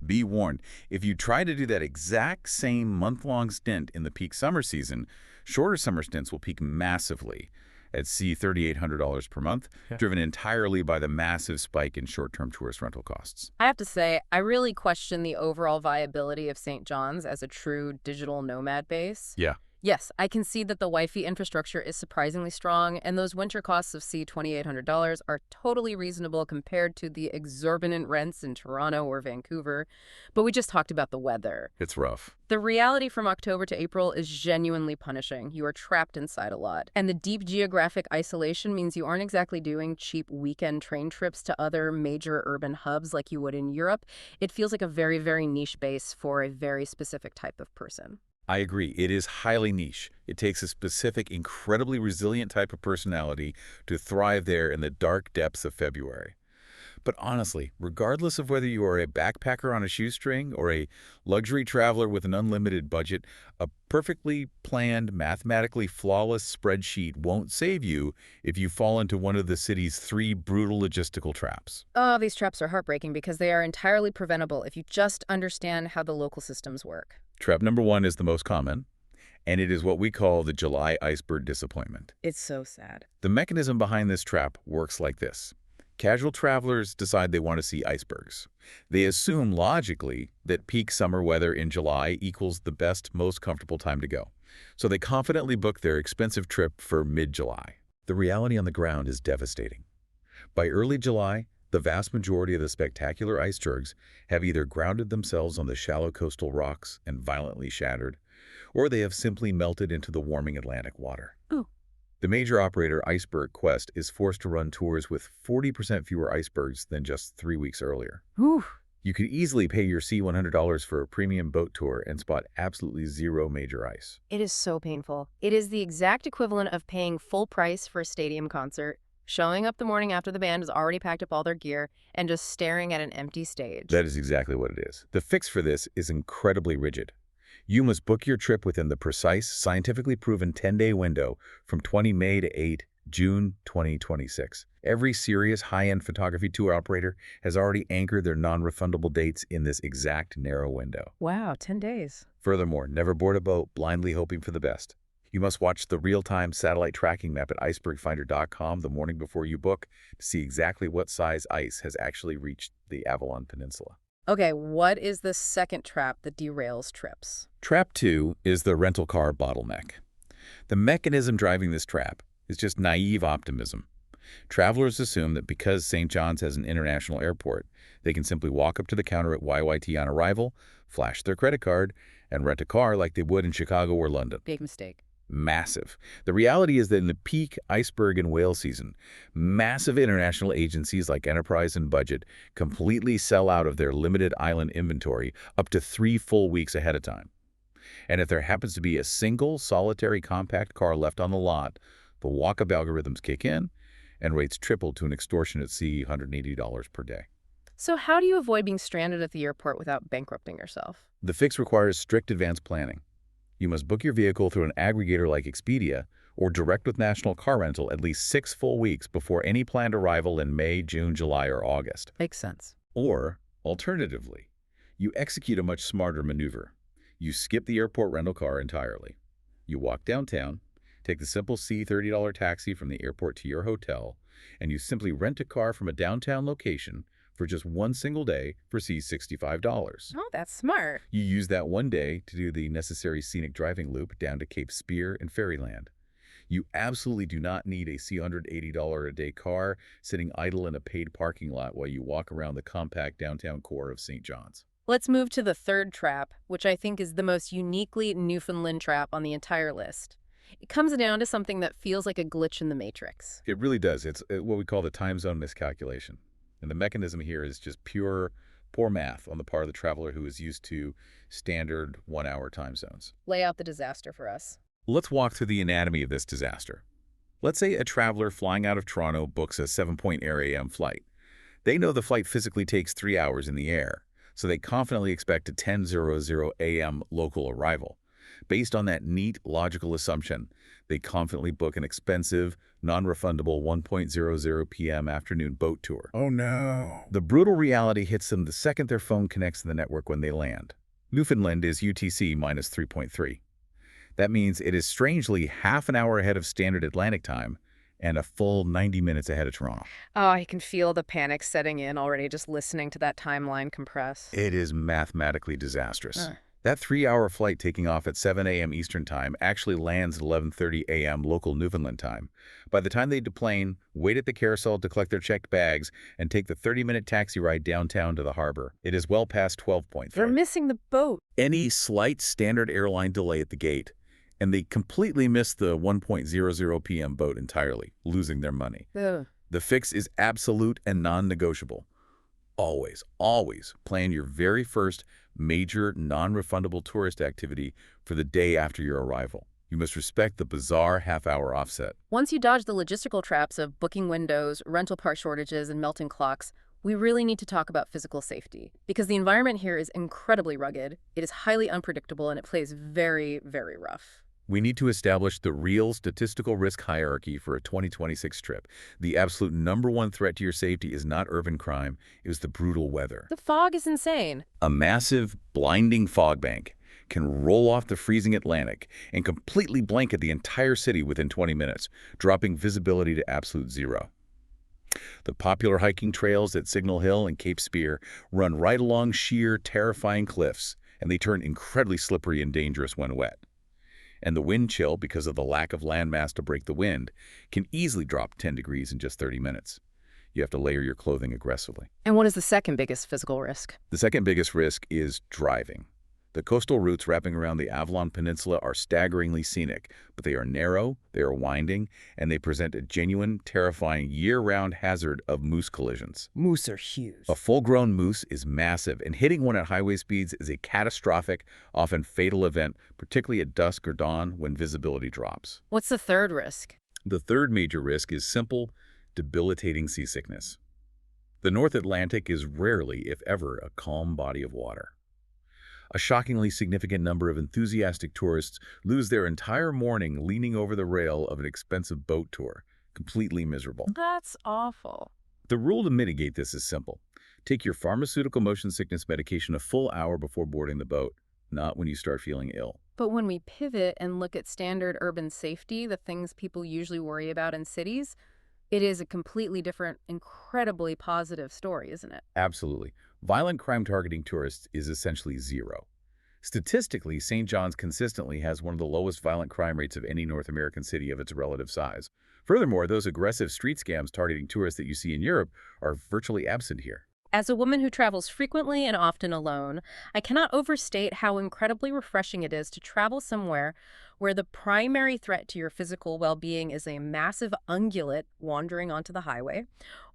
Be warned, if you try to do that exact same month-long stint in the peak summer season, shorter summer stints will peak massively at see $3,800 per month, driven entirely by the massive spike in short-term tourist rental costs. I have to say, I really question the overall viability of St. John's as a true digital nomad base. Yeah. Yes, I can see that the Wi-Fi infrastructure is surprisingly strong, and those winter costs of see $2,800 are totally reasonable compared to the exorbitant rents in Toronto or Vancouver. But we just talked about the weather. It's rough. The reality from October to April is genuinely punishing. You are trapped inside a lot. And the deep geographic isolation means you aren't exactly doing cheap weekend train trips to other major urban hubs like you would in Europe. It feels like a very, very niche base for a very specific type of person. I agree. It is highly niche. It takes a specific, incredibly resilient type of personality to thrive there in the dark depths of February. But honestly, regardless of whether you are a backpacker on a shoestring or a luxury traveler with an unlimited budget, a perfectly planned, mathematically flawless spreadsheet won't save you if you fall into one of the city's 3 brutal logistical traps. Oh, these traps are heartbreaking because they are entirely preventable if you just understand how the local systems work. Trap number 1 is the most common, and it is what we call the July iceberg disappointment. It's so sad. The mechanism behind this trap works like this. Casual travelers decide they want to see icebergs. They assume logically that peak summer weather in July equals the best, most comfortable time to go. So they confidently book their expensive trip for mid-July. The reality on the ground is devastating. By early July, the vast majority of the spectacular icebergs have either grounded themselves on the shallow coastal rocks and violently shattered, or they have simply melted into the warming Atlantic water. Ooh. The major operator Iceberg Quest is forced to run tours with 40% fewer icebergs than just 3 weeks earlier. Ooh. You could easily pay your see $100 for a premium boat tour and spot absolutely zero major ice. It is so painful. It is the exact equivalent of paying full price for a stadium concert, showing up the morning after the band has already packed up all their gear, and just staring at an empty stage. That is exactly what it is. The fix for this is incredibly rigid. You must book your trip within the precise, scientifically proven 10-day window from 20 May to 8 June 2026. Every serious high-end photography tour operator has already anchored their non-refundable dates in this exact narrow window. Wow, 10 days. Furthermore, never board a boat blindly hoping for the best. You must watch the real-time satellite tracking map at icebergfinder.com the morning before you book to see exactly what size ice has actually reached the Avalon Peninsula. Okay, what is the second trap that derails trips? Trap 2 is the rental car bottleneck. The mechanism driving this trap is just naive optimism. Travelers assume that because St. John's has an international airport, they can simply walk up to the counter at YYT on arrival, flash their credit card, and rent a car like they would in Chicago or London. Big mistake. Massive. The reality is that in the peak iceberg and whale season, massive international agencies like Enterprise and Budget completely sell out of their limited island inventory up to 3 full weeks ahead of time. And if there happens to be a single solitary compact car left on the lot, the walk-up algorithms kick in and rates triple to an extortionate $180 per day. So how do you avoid being stranded at the airport without bankrupting yourself? The fix requires strict advance planning. You must book your vehicle through an aggregator like Expedia or direct with National Car Rental at least 6 full weeks before any planned arrival in May, June, July, or August. Makes sense. Or, alternatively, you execute a much smarter maneuver. You skip the airport rental car entirely. You walk downtown, take the simple $30 taxi from the airport to your hotel, and you simply rent a car from a downtown location for just one single day for $65. Oh, that's smart. You use that one day to do the necessary scenic driving loop down to Cape Spear and Fairyland. You absolutely do not need a $180 a day car sitting idle in a paid parking lot while you walk around the compact downtown core of St. John's. Let's move to the third trap, which I think is the most uniquely Newfoundland trap on the entire list. It comes down to something that feels like a glitch in the matrix. It really does. It's what we call the time zone miscalculation. And the mechanism here is just poor math on the part of the traveler who is used to standard 1-hour time zones. Lay out the disaster for us. Let's walk through the anatomy of this disaster. Let's say a traveler flying out of Toronto books a 7.8 a.m. flight. They know the flight physically takes 3 hours in the air, so they confidently expect a 10:00 a.m. local arrival. Based on that neat, logical assumption, they confidently book an expensive, non-refundable 1:00 p.m. afternoon boat tour. Oh no. The brutal reality hits them the second their phone connects to the network when they land. Newfoundland is UTC minus 3.3. That means it is strangely half an hour ahead of standard Atlantic time and a full 90 minutes ahead of Toronto. Oh, I can feel the panic setting in already just listening to that timeline compress. It is mathematically disastrous. That 3-hour flight taking off at 7 a.m. Eastern Time actually lands at 11:30 a.m. local Newfoundland time. By the time they deplane, wait at the carousel to collect their checked bags, and take the 30-minute taxi ride downtown to the harbor, it is well past 12.3. They're missing the boat. Any slight standard airline delay at the gate, and they completely miss the 1:00 p.m. boat entirely, losing their money. Ugh. The fix is absolute and non-negotiable. Always, always plan your very first major non-refundable tourist activity for the day after your arrival. You must respect the bizarre half-hour offset. Once you dodge the logistical traps of booking windows, rental car shortages, and melting clocks, we really need to talk about physical safety. Because the environment here is incredibly rugged, it is highly unpredictable, and it plays very, very rough. We need to establish the real statistical risk hierarchy for a 2026 trip. The absolute #1 threat to your safety is not urban crime, it is the brutal weather. The fog is insane. A massive, blinding fog bank can roll off the freezing Atlantic and completely blanket the entire city within 20 minutes, dropping visibility to absolute zero. The popular hiking trails at Signal Hill and Cape Spear run right along sheer, terrifying cliffs, and they turn incredibly slippery and dangerous when wet. And the wind chill, because of the lack of landmass to break the wind, can easily drop 10 degrees in just 30 minutes. You have to layer your clothing aggressively. And what is the second biggest physical risk? The second biggest risk is driving. The coastal routes wrapping around the Avalon Peninsula are staggeringly scenic, but they are narrow, they are winding, and they present a genuine, terrifying, year-round hazard of moose collisions. Moose are huge. A full-grown moose is massive, and hitting one at highway speeds is a catastrophic, often fatal event, particularly at dusk or dawn when visibility drops. What's the third risk? The third major risk is simple, debilitating seasickness. The North Atlantic is rarely, if ever, a calm body of water. A shockingly significant number of enthusiastic tourists lose their entire morning leaning over the rail of an expensive boat tour, completely miserable. That's awful. The rule to mitigate this is simple. Take your pharmaceutical motion sickness medication a full hour before boarding the boat, not when you start feeling ill. But when we pivot and look at standard urban safety, the things people usually worry about in cities, it is a completely different, incredibly positive story, isn't it? Absolutely. Violent crime targeting tourists is essentially zero. Statistically, St. John's consistently has one of the lowest violent crime rates of any North American city of its relative size. Furthermore, those aggressive street scams targeting tourists that you see in Europe are virtually absent here. As a woman who travels frequently and often alone, I cannot overstate how incredibly refreshing it is to travel somewhere where the primary threat to your physical well-being is a massive ungulate wandering onto the highway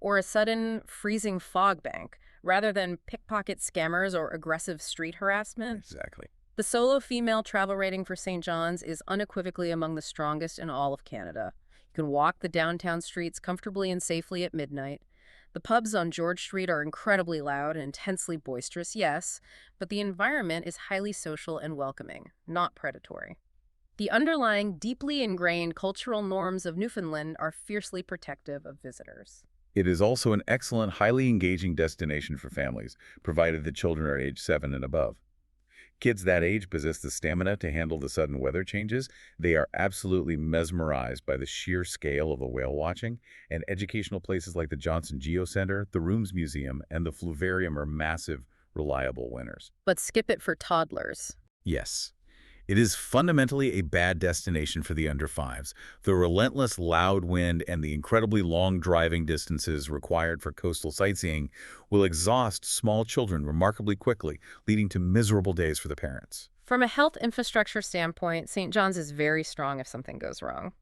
or a sudden freezing fog bank, rather than pickpocket scammers or aggressive street harassment. Exactly. The solo female travel rating for St. John's is unequivocally among the strongest in all of Canada. You can walk the downtown streets comfortably and safely at midnight. The pubs on George Street are incredibly loud and intensely boisterous, yes, but the environment is highly social and welcoming, not predatory. The underlying, deeply ingrained cultural norms of Newfoundland are fiercely protective of visitors. It is also an excellent, highly engaging destination for families, provided the children are age 7 and above. Kids that age possess the stamina to handle the sudden weather changes. They are absolutely mesmerized by the sheer scale of the whale watching, and educational places like the Johnson Geo Center, the Rooms Museum, and the Fluvarium are massive, reliable winners. But skip it for toddlers. Yes. It is fundamentally a bad destination for the under fives. The relentless loud wind and the incredibly long driving distances required for coastal sightseeing will exhaust small children remarkably quickly, leading to miserable days for the parents. From a health infrastructure standpoint, St. John's is very strong if something goes wrong.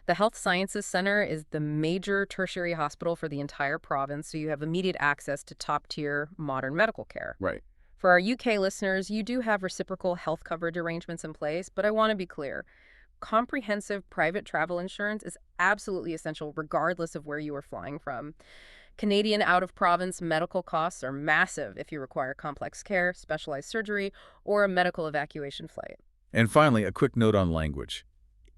The Health Sciences Center is the major tertiary hospital for the entire province, so you have immediate access to top-tier modern medical care. Right. For our UK listeners, you do have reciprocal health coverage arrangements in place, but I want to be clear. Comprehensive private travel insurance is absolutely essential regardless of where you are flying from. Canadian out-of-province medical costs are massive if you require complex care, specialized surgery, or a medical evacuation flight. And finally, a quick note on language.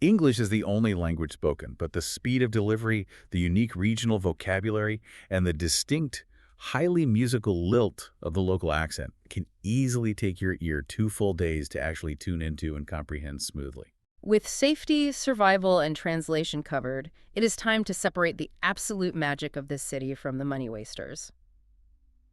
English is the only language spoken, but the speed of delivery, the unique regional vocabulary, and the distinct, highly musical lilt of the local accent can easily take your ear 2 full days to actually tune into and comprehend smoothly. With safety, survival, and translation covered, it is time to separate the absolute magic of this city from the money wasters.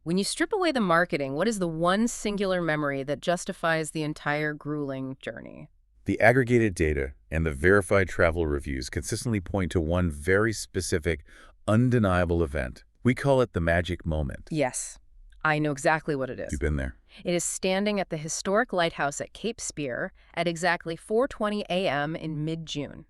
When you strip away the marketing, what is the one singular memory that justifies the entire grueling journey? The aggregated data and the verified travel reviews consistently point to one very specific, undeniable event. We call it the magic moment. Yes, I know exactly what it is. You've been there. It is standing at the historic lighthouse at Cape Spear at exactly 4:20 a.m. in mid-June.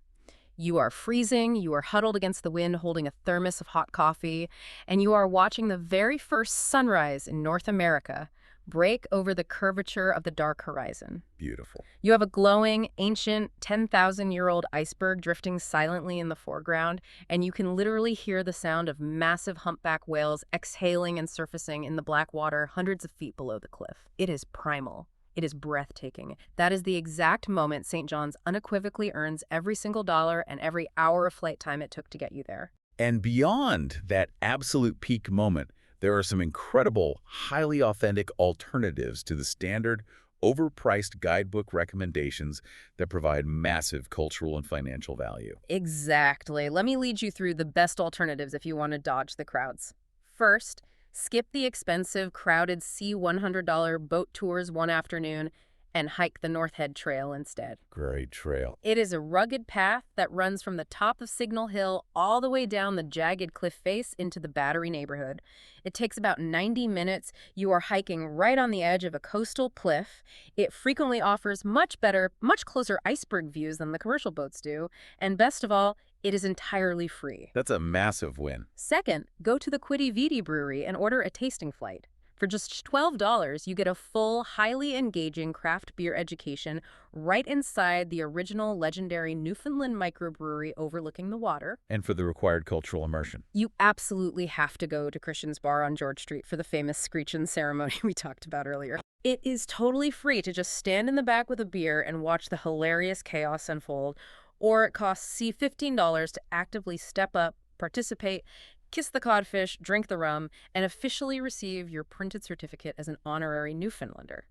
You are freezing, you are huddled against the wind holding a thermos of hot coffee, and you are watching the very first sunrise in North America break over the curvature of the dark horizon. Beautiful. You have a glowing, ancient, 10,000-year-old iceberg drifting silently in the foreground, and you can literally hear the sound of massive humpback whales exhaling and surfacing in the black water hundreds of feet below the cliff. It is primal. It is breathtaking. That is the exact moment St. John's unequivocally earns every single dollar and every hour of flight time it took to get you there. And beyond that absolute peak moment, there are some incredible, highly authentic alternatives to the standard, overpriced guidebook recommendations that provide massive cultural and financial value. Exactly. Let me lead you through the best alternatives if you want to dodge the crowds. First, skip the expensive, crowded C$100 boat tours one afternoon and hike the North Head Trail instead. Great trail. It is a rugged path that runs from the top of Signal Hill all the way down the jagged cliff face into the Battery neighborhood. It takes about 90 minutes. You are hiking right on the edge of a coastal cliff. It frequently offers much better, much closer iceberg views than the commercial boats do. And best of all, it is entirely free. That's a massive win. Second, go to the Quidi Vidi Brewery and order a tasting flight. For just $12, you get a full, highly engaging craft beer education right inside the original legendary Newfoundland microbrewery overlooking the water. And for the required cultural immersion. You absolutely have to go to Christian's Bar on George Street for the famous screechin' ceremony we talked about earlier. It is totally free to just stand in the back with a beer and watch the hilarious chaos unfold, or it costs $15 to actively step up, participate, kiss the codfish, drink the rum, and officially receive your printed certificate as an honorary Newfoundlander.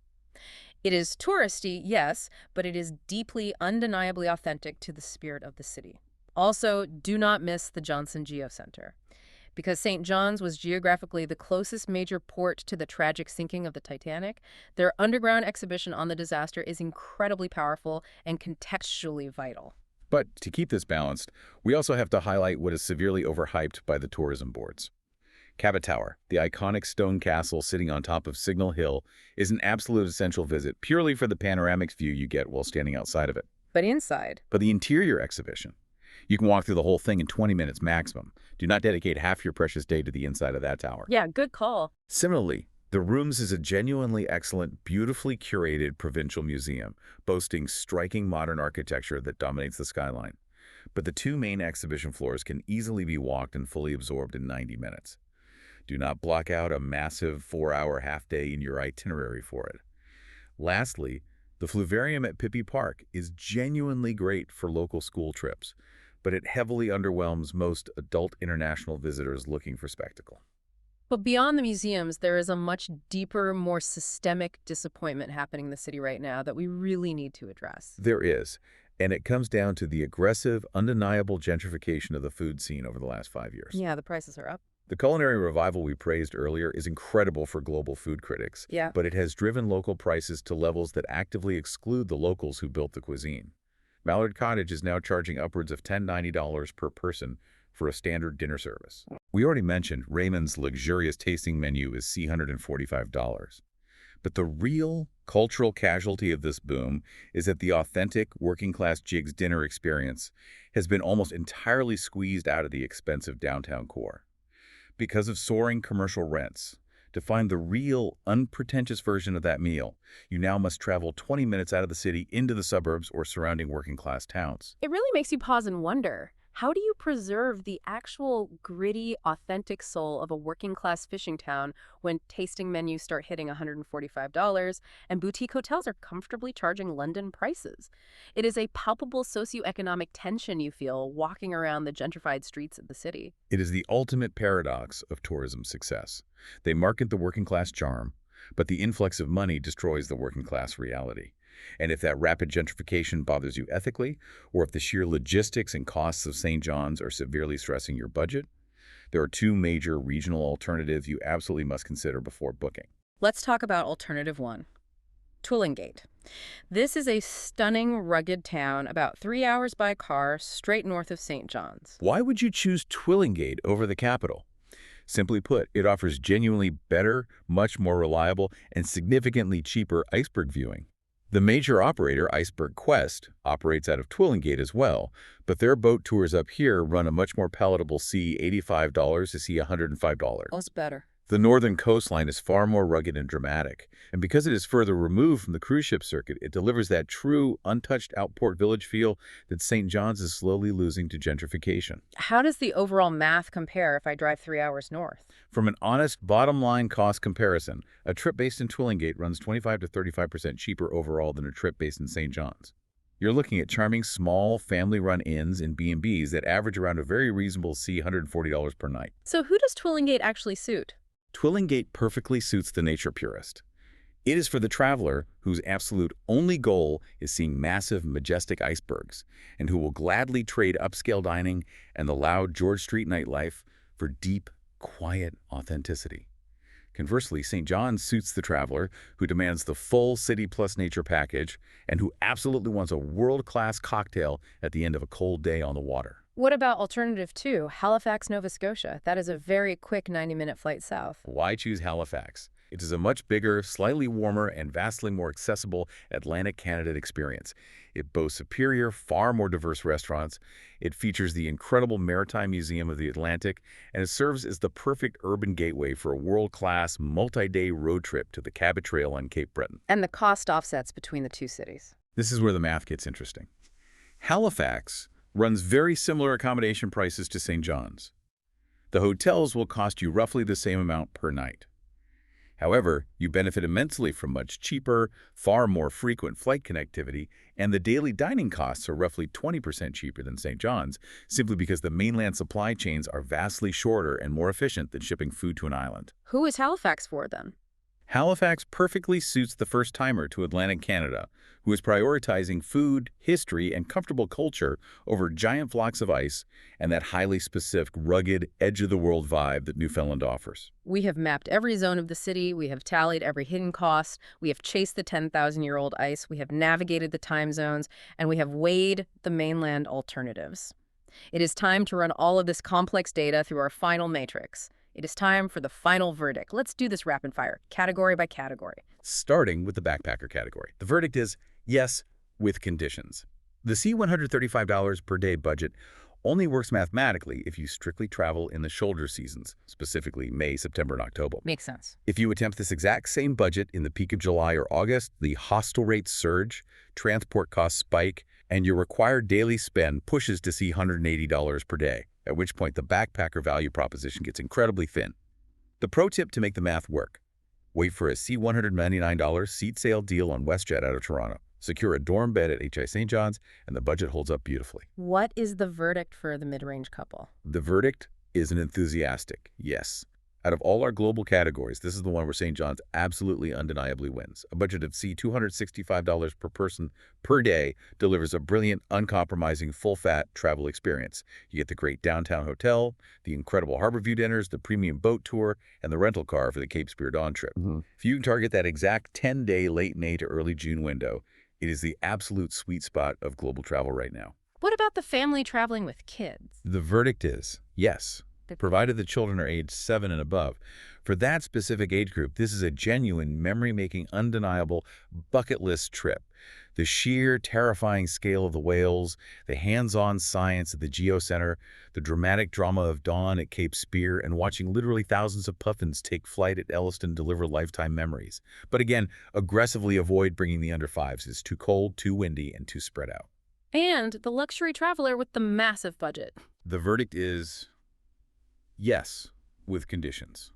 It is touristy, yes, but it is deeply, undeniably authentic to the spirit of the city. Also, do not miss the Johnson Geo Center. Because St. John's was geographically the closest major port to the tragic sinking of the Titanic, their underground exhibition on the disaster is incredibly powerful and contextually vital. But to keep this balanced, we also have to highlight what is severely overhyped by the tourism boards. Cabot Tower, the iconic stone castle sitting on top of Signal Hill, is an absolute essential visit purely for the panoramic view you get while standing outside of it. But inside? But the interior exhibition. You can walk through the whole thing in 20 minutes maximum. Do not dedicate half your precious day to the inside of that tower. Yeah, good call. Similarly, the Rooms is a genuinely excellent, beautifully curated provincial museum, boasting striking modern architecture that dominates the skyline. But the 2 main exhibition floors can easily be walked and fully absorbed in 90 minutes. Do not block out a massive 4-hour half-day in your itinerary for it. Lastly, The Fluvarium at Pippi Park is genuinely great for local school trips, but it heavily underwhelms most adult international visitors looking for spectacle. But beyond the museums, there is a much deeper, more systemic disappointment happening in the city right now that we really need to address. There is, and it comes down to the aggressive, undeniable gentrification of the food scene over the last 5 years. Yeah, the prices are up. The culinary revival we praised earlier is incredible for global food critics, Yeah. but it has driven local prices to levels that actively exclude the locals who built the cuisine. Mallard Cottage is now charging upwards of $10–90 per person for a standard dinner service. We already mentioned Raymond's luxurious tasting menu is $145. But the real cultural casualty of this boom is that the authentic working-class Jiggs dinner experience has been almost entirely squeezed out of the expensive downtown core. Because of soaring commercial rents, to find the real, unpretentious version of that meal, you now must travel 20 minutes out of the city into the suburbs or surrounding working-class towns. It really makes you pause and wonder, how do you preserve the actual gritty, authentic soul of a working-class fishing town when tasting menus start hitting $145 and boutique hotels are comfortably charging London prices? It is a palpable socioeconomic tension you feel walking around the gentrified streets of the city. It is the ultimate paradox of tourism success. They market the working-class charm, but the influx of money destroys the working-class reality. And if that rapid gentrification bothers you ethically, or if the sheer logistics and costs of St. John's are severely stressing your budget, there are two major regional alternatives you absolutely must consider before booking. Let's talk about alternative one, Twillingate. This is a stunning, rugged town about 3 hours by car straight north of St. John's. Why would you choose Twillingate over the capital? Simply put, it offers genuinely better, much more reliable, and significantly cheaper iceberg viewing. The major operator, Iceberg Quest, operates out of Twillingate as well, but their boat tours up here run a much more palatable $85 to $105. What's better? The northern coastline is far more rugged and dramatic, and because it is further removed from the cruise ship circuit, it delivers that true, untouched outport village feel that St. John's is slowly losing to gentrification. How does the overall math compare if I drive 3 hours north? From an honest bottom-line cost comparison, a trip based in Twillingate runs 25 to 35% cheaper overall than a trip based in St. John's. You're looking at charming, small, family-run inns and B&Bs that average around a very reasonable $140 per night. So who does Twillingate actually suit? Twillingate perfectly suits the nature purist. It is for the traveler whose absolute only goal is seeing massive, majestic icebergs, and who will gladly trade upscale dining and the loud George Street nightlife for deep, quiet authenticity. Conversely, St. John's suits the traveler who demands the full city plus nature package and who absolutely wants a world-class cocktail at the end of a cold day on the water. What about alternative 2, Halifax, Nova Scotia? That is a very quick 90-minute flight south. Why choose Halifax? It is a much bigger, slightly warmer, and vastly more accessible Atlantic Canada experience. It boasts superior, far more diverse restaurants. It features the incredible Maritime Museum of the Atlantic, and it serves as the perfect urban gateway for a world-class, multi-day road trip to the Cabot Trail on Cape Breton. And the cost offsets between the two cities. This is where the math gets interesting. Halifax runs very similar accommodation prices to St. John's. The hotels will cost you roughly the same amount per night. However, you benefit immensely from much cheaper, far more frequent flight connectivity, and the daily dining costs are roughly 20% cheaper than St. John's, simply because the mainland supply chains are vastly shorter and more efficient than shipping food to an island. Who is Halifax for, then? Halifax perfectly suits the first-timer to Atlantic Canada, who is prioritizing food, history, and comfortable culture over giant flocks of ice and that highly specific, rugged, edge-of-the-world vibe that Newfoundland offers. We have mapped every zone of the city, we have tallied every hidden cost, we have chased the 10,000-year-old ice, we have navigated the time zones, and we have weighed the mainland alternatives. It is time to run all of this complex data through our final matrix. It is time for the final verdict. Let's do this rapid fire, category by category. Starting with the backpacker category. The verdict is yes, with conditions. The $135 per day budget only works mathematically if you strictly travel in the shoulder seasons, specifically May, September, and October. Makes sense. If you attempt this exact same budget in the peak of July or August, the hostel rates surge, transport costs spike, and your required daily spend pushes to see $180 per day, at which point the backpacker value proposition gets incredibly thin. The pro tip to make the math work: wait for a $199 seat sale deal on WestJet out of Toronto. Secure a dorm bed at HI St. John's, and the budget holds up beautifully. What is the verdict for the mid-range couple? The verdict is an enthusiastic yes. Out of all our global categories, this is the one where St. John's absolutely undeniably wins. A budget of $265 per person per day delivers a brilliant, uncompromising, full-fat travel experience. You get the great downtown hotel, the incredible harbor view dinners, the premium boat tour, and the rental car for the Cape Spear Dawn trip. If you can target that exact 10-day late May to early June window, it is the absolute sweet spot of global travel right now. What about the family traveling with kids? The verdict is yes, provided the children are aged 7 and above. For that specific age group, this is a genuine, memory-making, undeniable bucket list trip. The sheer, terrifying scale of the whales, the hands-on science at the Geo Center, the dramatic drama of dawn at Cape Spear, and watching literally thousands of puffins take flight at Elliston deliver lifetime memories. But again, aggressively avoid bringing the under fives. It's too cold, too windy, and too spread out. And the luxury traveler with the massive budget. The verdict is yes, with conditions.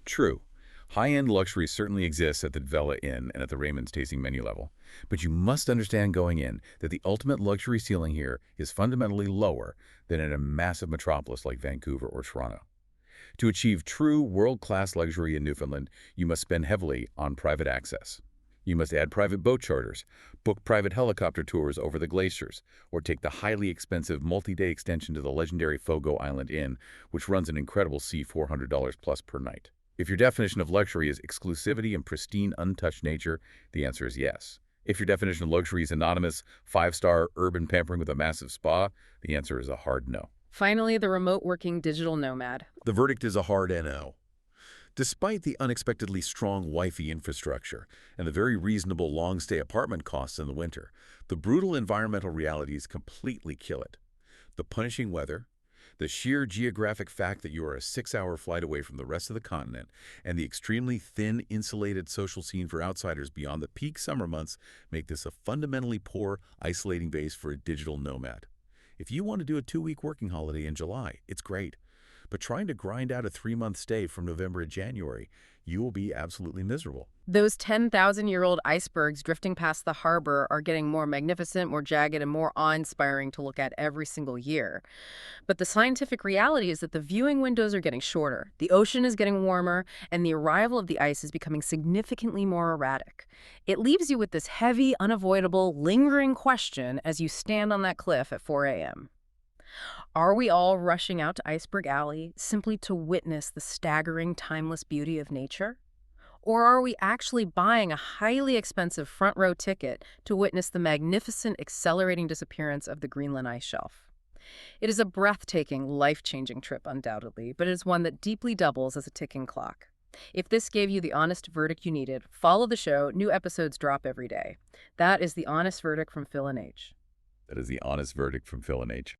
True, high-end luxury certainly exists at the Dvele Inn and at the Raymond's tasting menu level, but you must understand going in that the ultimate luxury ceiling here is fundamentally lower than in a massive metropolis like Vancouver or Toronto. To achieve true world-class luxury in Newfoundland, you must spend heavily on private access. You must add private boat charters, book private helicopter tours over the glaciers, or take the highly expensive multi-day extension to the legendary Fogo Island Inn, which runs an incredible $400 plus per night. If your definition of luxury is exclusivity and pristine, untouched nature, the answer is yes. If your definition of luxury is anonymous, 5-star urban pampering with a massive spa, the answer is a hard no. Finally, the remote working digital nomad. The verdict is a hard NO. Despite the unexpectedly strong Wi-Fi infrastructure and the very reasonable long-stay apartment costs in the winter, the brutal environmental realities completely kill it. The punishing weather, the sheer geographic fact that you are a 6-hour flight away from the rest of the continent, and the extremely thin, insulated social scene for outsiders beyond the peak summer months make this a fundamentally poor, isolating base for a digital nomad. If you want to do a 2-week working holiday in July, it's great. But trying to grind out a 3-month stay from November to January, you will be absolutely miserable. Those 10,000-year-old icebergs drifting past the harbor are getting more magnificent, more jagged, and more awe-inspiring to look at every single year. But the scientific reality is that the viewing windows are getting shorter, the ocean is getting warmer, and the arrival of the ice is becoming significantly more erratic. It leaves you with this heavy, unavoidable, lingering question as you stand on that cliff at 4 a.m. Are we all rushing out to Iceberg Alley simply to witness the staggering, timeless beauty of nature? Or are we actually buying a highly expensive front-row ticket to witness the magnificent, accelerating disappearance of the Greenland ice shelf? It is a breathtaking, life-changing trip, undoubtedly, but it is one that deeply doubles as a ticking clock. If this gave you the honest verdict you needed, follow the show. New episodes drop every day. That is the honest verdict from Phil and H. That is the honest verdict from Phil and H.